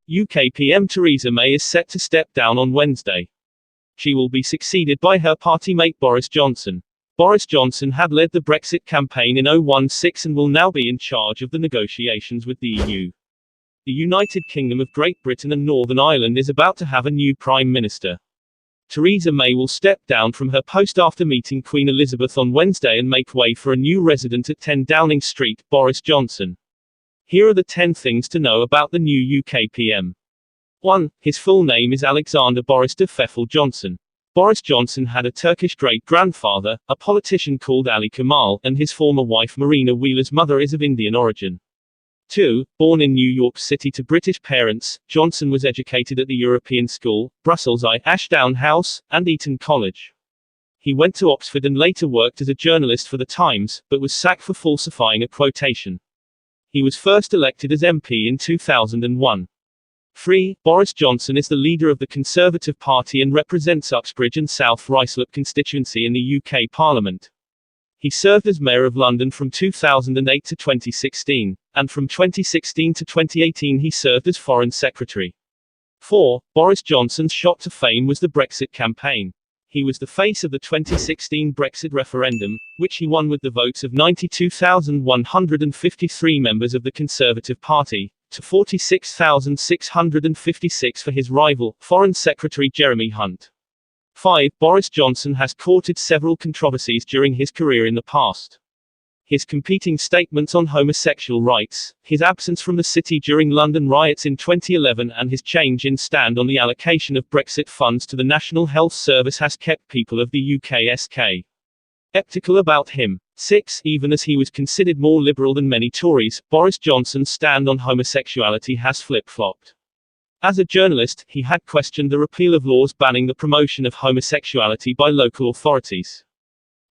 UK PM Theresa May is set to step down on Wednesday. She will be succeeded by her party mate Boris Johnson. Boris Johnson had led the Brexit campaign in 2016 and will now be in charge of the negotiations with the EU. The United Kingdom of Great Britain and Northern Ireland is about to have a new Prime Minister. Theresa May will step down from her post after meeting Queen Elizabeth on Wednesday and make way for a new resident at 10 Downing Street, Boris Johnson. Here are the 10 things to know about the new UK PM. 1. His full name is Alexander Boris de Pfeffel Johnson. Boris Johnson had a Turkish great-grandfather, a politician called Ali Kemal, and his former wife Marina Wheeler's mother is of Indian origin. 2. Born in New York City to British parents, Johnson was educated at the European School, Brussels I, Ashdown House, and Eton College. He went to Oxford and later worked as a journalist for The Times, but was sacked for falsifying a quotation. He was first elected as MP in 2001. 3. Boris Johnson is the leader of the Conservative Party and represents Uxbridge and South Ruislip constituency in the UK Parliament. He served as Mayor of London from 2008 to 2016, and from 2016 to 2018 he served as Foreign Secretary. 4. Boris Johnson's shot to fame was the Brexit campaign. He was the face of the 2016 Brexit referendum, which he won with the votes of 92,153 members of the Conservative Party, to 46,656 for his rival, Foreign Secretary Jeremy Hunt. 5. Boris Johnson has courted several controversies during his career in the past. His competing statements on homosexual rights, his absence from the city during London riots in 2011 and his change in stand on the allocation of Brexit funds to the National Health Service has kept people of the UK skeptical about him. 6. Even as he was considered more liberal than many Tories, Boris Johnson's stand on homosexuality has flip-flopped. As a journalist, he had questioned the repeal of laws banning the promotion of homosexuality by local authorities.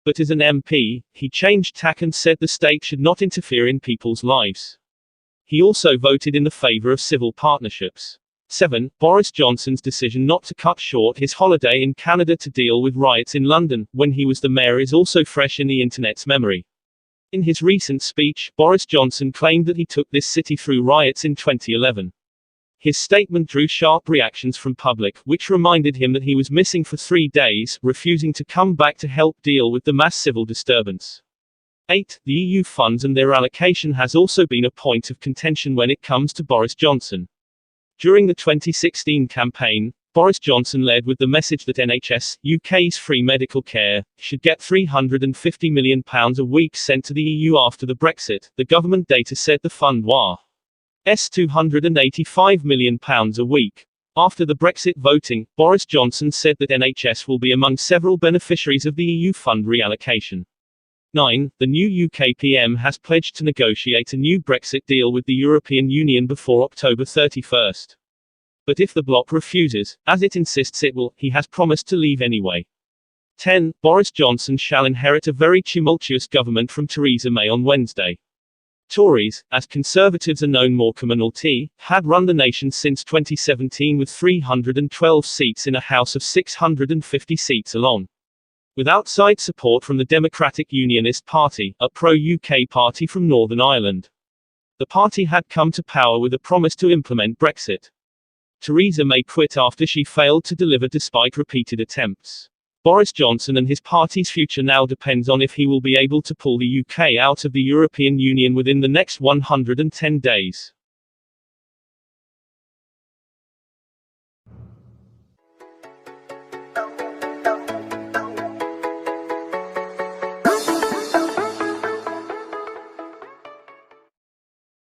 But as an MP, he changed tack and said the state should not interfere in people's lives. He also voted in the favor of civil partnerships. 7. Boris Johnson's decision not to cut short his holiday in Canada to deal with riots in London, when he was the mayor, is also fresh in the internet's memory. In his recent speech, Boris Johnson claimed that he took this city through riots in 2011. His statement drew sharp reactions from public, which reminded him that he was missing for 3 days, refusing to come back to help deal with the mass civil disturbance. 8. The EU funds and their allocation has also been a point of contention when it comes to Boris Johnson. During the 2016 campaign, Boris Johnson led with the message that NHS, UK's free medical care, should get £350 million a week sent to the EU after the Brexit. The government data said the fund was £285 million a week. After the Brexit voting, Boris Johnson said that NHS will be among several beneficiaries of the EU fund reallocation. 9. The new UK PM has pledged to negotiate a new Brexit deal with the European Union before October 31. But if the bloc refuses, as it insists it will, he has promised to leave anyway. 10. Boris Johnson shall inherit a very tumultuous government from Theresa May on Wednesday. Tories, as Conservatives are known more commonly, had run the nation since 2017 with 312 seats in a House of 650 seats alone. With outside support from the Democratic Unionist Party, a pro-UK party from Northern Ireland. The party had come to power with a promise to implement Brexit. Theresa May quit after she failed to deliver despite repeated attempts. Boris Johnson and his party's future now depends on if he will be able to pull the UK out of the European Union within the next 110 days.